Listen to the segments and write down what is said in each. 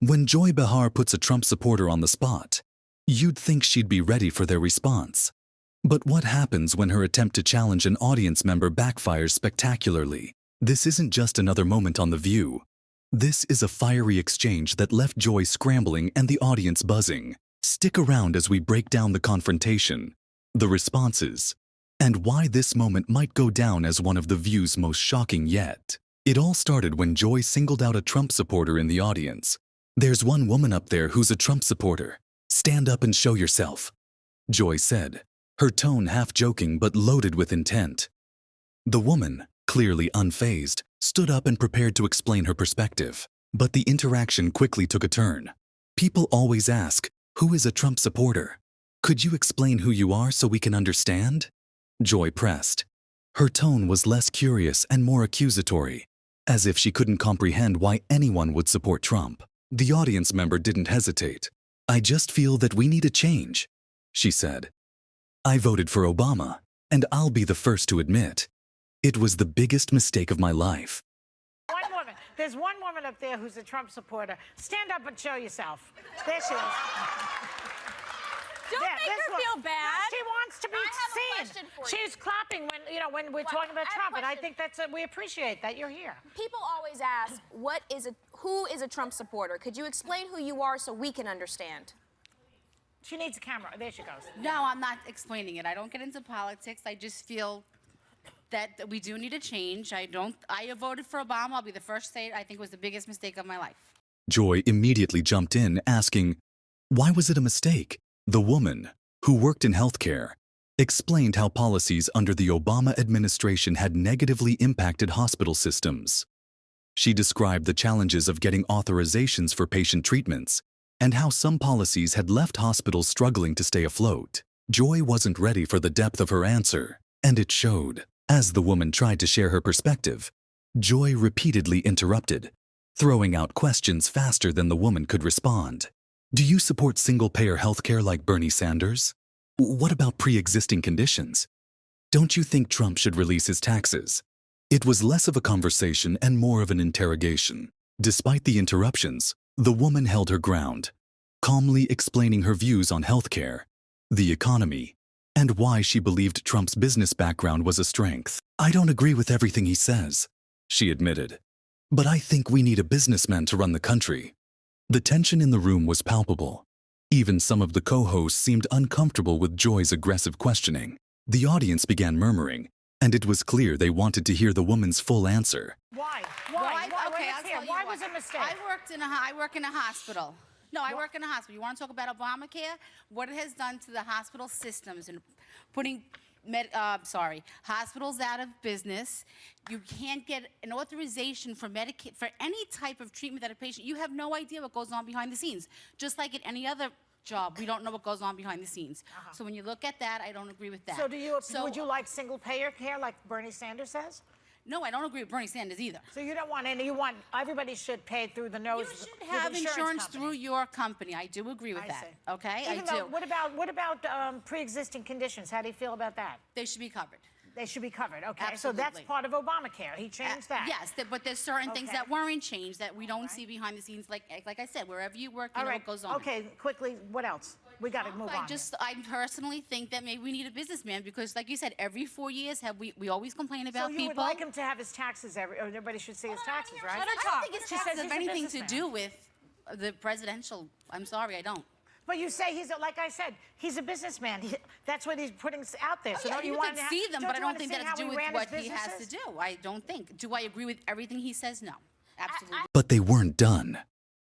When Joy Behar puts a Trump supporter on the spot, you'd think she'd be ready for their response. But what happens when her attempt to challenge an audience member backfires spectacularly? This isn't just another moment on The View. This is a fiery exchange that left Joy scrambling and the audience buzzing. Stick around as we break down the confrontation, the responses, and why this moment might go down as one of The View's most shocking yet. It all started when Joy singled out a Trump supporter in the audience. "There's one woman up there who's a Trump supporter. Stand up and show yourself," Joy said, her tone half joking but loaded with intent. The woman, clearly unfazed, stood up and prepared to explain her perspective. But the interaction quickly took a turn. People always ask, "Who is a Trump supporter? Could you explain who you are so we can understand?" Joy pressed. Her tone was less curious and more accusatory, as if she couldn't comprehend why anyone would support Trump. The audience member didn't hesitate. "I just feel that we need a change," she said. "I voted for Obama, and I'll be the first to admit, it was the biggest mistake of my life." One woman. There's one woman up there who's a Trump supporter. Stand up and show yourself. There she is. Don't make her feel bad. She wants to be I have a seen. question for you. She's clapping when we're talking about Trump, and I think we appreciate that you're here. People always ask, who is a Trump supporter? Could you explain who you are so we can understand? She needs a camera. There she goes. No, I'm not explaining it. I don't get into politics. I just feel that we do need a change. I voted for Obama. I'll be the first to say it. I think it was the biggest mistake of my life. Joy immediately jumped in, asking, "Why was it a mistake?" The woman, who worked in healthcare, explained how policies under the Obama administration had negatively impacted hospital systems. She described the challenges of getting authorizations for patient treatments and how some policies had left hospitals struggling to stay afloat. Joy wasn't ready for the depth of her answer, and it showed. As the woman tried to share her perspective, Joy repeatedly interrupted, throwing out questions faster than the woman could respond. "Do you support single-payer healthcare like Bernie Sanders? What about pre-existing conditions? Don't you think Trump should release his taxes?" It was less of a conversation and more of an interrogation. Despite the interruptions, the woman held her ground, calmly explaining her views on healthcare, the economy, and why she believed Trump's business background was a strength. "I don't agree with everything he says," she admitted, "but I think we need a businessman to run the country." The tension in the room was palpable. Even some of the co-hosts seemed uncomfortable with Joy's aggressive questioning. The audience began murmuring, and it was clear they wanted to hear the woman's full answer. Why? Okay, I'll tell you Why was it a mistake? I work in a hospital. No, I work in a hospital. You want to talk about Obamacare? What it has done to the hospital systems and putting hospitals out of business. You can't get an authorization for Medicaid for any type of treatment that a patient. You have no idea what goes on behind the scenes. Just like at any other job, we don't know what goes on behind the sines. So when you look at that, I don't agree with that. So would you like single-payer care like Bernie Sanders says? No, I don't agree with Bernie Sanders either. So you don't want any. You want everybody should pay through the nose. You should have insurance through your company. I do agree with that. See. Okay, I do. What about pre-existing conditions? How do you feel about that? They should be covered. They should be covered. Okay, Absolutely. so that's part of Obamacare. He changed that. Yes, but there's certain things that weren't changed that we don't see behind the scenes. Like I said, wherever you work, you know what goes on. Okay, quickly, what else? We got to move on. I personally think that maybe we need a businessman because, like you said, every 4 years we always complain about people. So you would like him to have his taxes everybody should see his taxes, right? I don't think his taxes have anything to do with the presidential. I'm sorry, I don't. But you say like I said, he's a businessman. That's what he's putting out there. So don't you want to see them, but I don't think that has to do with what he has to do. I don't think. Do I agree with everything he says? No, absolutely. But they weren't done.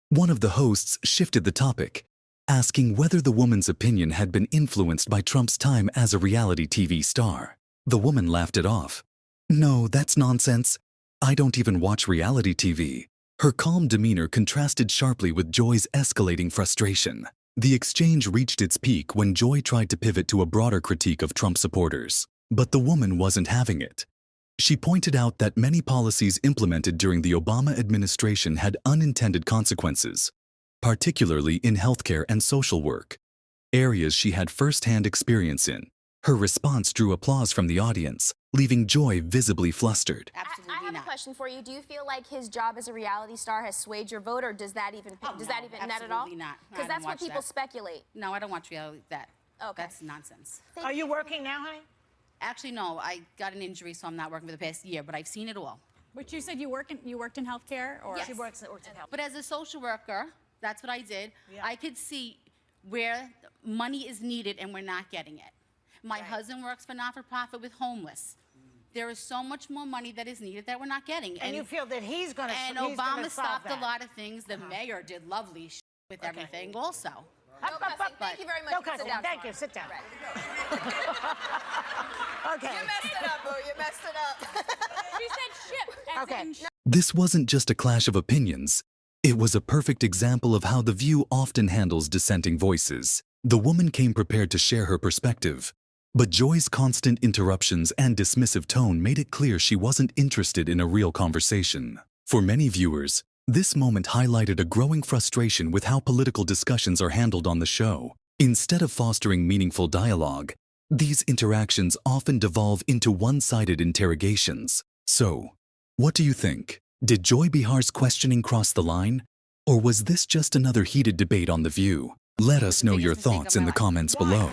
One of the hosts shifted the topic, asking whether the woman's opinion had been influenced by Trump's time as a reality TV star. The woman laughed it off. "No, that's nonsense. I don't even watch reality TV." Her calm demeanor contrasted sharply with Joy's escalating frustration. The exchange reached its peak when Joy tried to pivot to a broader critique of Trump supporters. But the woman wasn't having it. She pointed out that many policies implemented during the Obama administration had unintended consequences, particularly in healthcare and social work, areas she had first-hand experience in. Her response drew applause from the audience, leaving Joy visibly flustered. Absolutely I have not. a question for you. Do you feel like his job as a reality star has swayed your vote, or does that even Oh, does no, that even net at all? absolutely not. I Because don't that's what watch people that. speculate. No, I don't watch reality like that. Okay. That's nonsense. Are you working now, honey? Actually, no. I got an injury, so I'm not working for the past year, but I've seen it all. But you said you worked in healthcare, or Yes. She works in health. But as a social worker, that's what I did. Yeah. I could see where money is needed and we're not getting it. My husband works for not-for-profit with homeless. There is so much more money that is needed that we're not getting. And you feel that he's going to And he's gonna Obama solve stopped that. a lot of things. The mayor did lovely with everything also. No cussing. Thank you very much. No You can cussing. sit down, Thank you. Smart. Sit down. Right. Okay. You messed it up, boo. You messed it up. she said ship. As Okay. in This wasn't just a clash of opinions. It was a perfect example of how The View often handles dissenting voices. The woman came prepared to share her perspective, but Joy's constant interruptions and dismissive tone made it clear she wasn't interested in a real conversation. For many viewers, this moment highlighted a growing frustration with how political discussions are handled on the show. Instead of fostering meaningful dialogue, these interactions often devolve into one-sided interrogations. So, what do you think? Did Joy Behar's questioning cross the line? Or was this just another heated debate on The View? Let us know your thoughts in the comments below.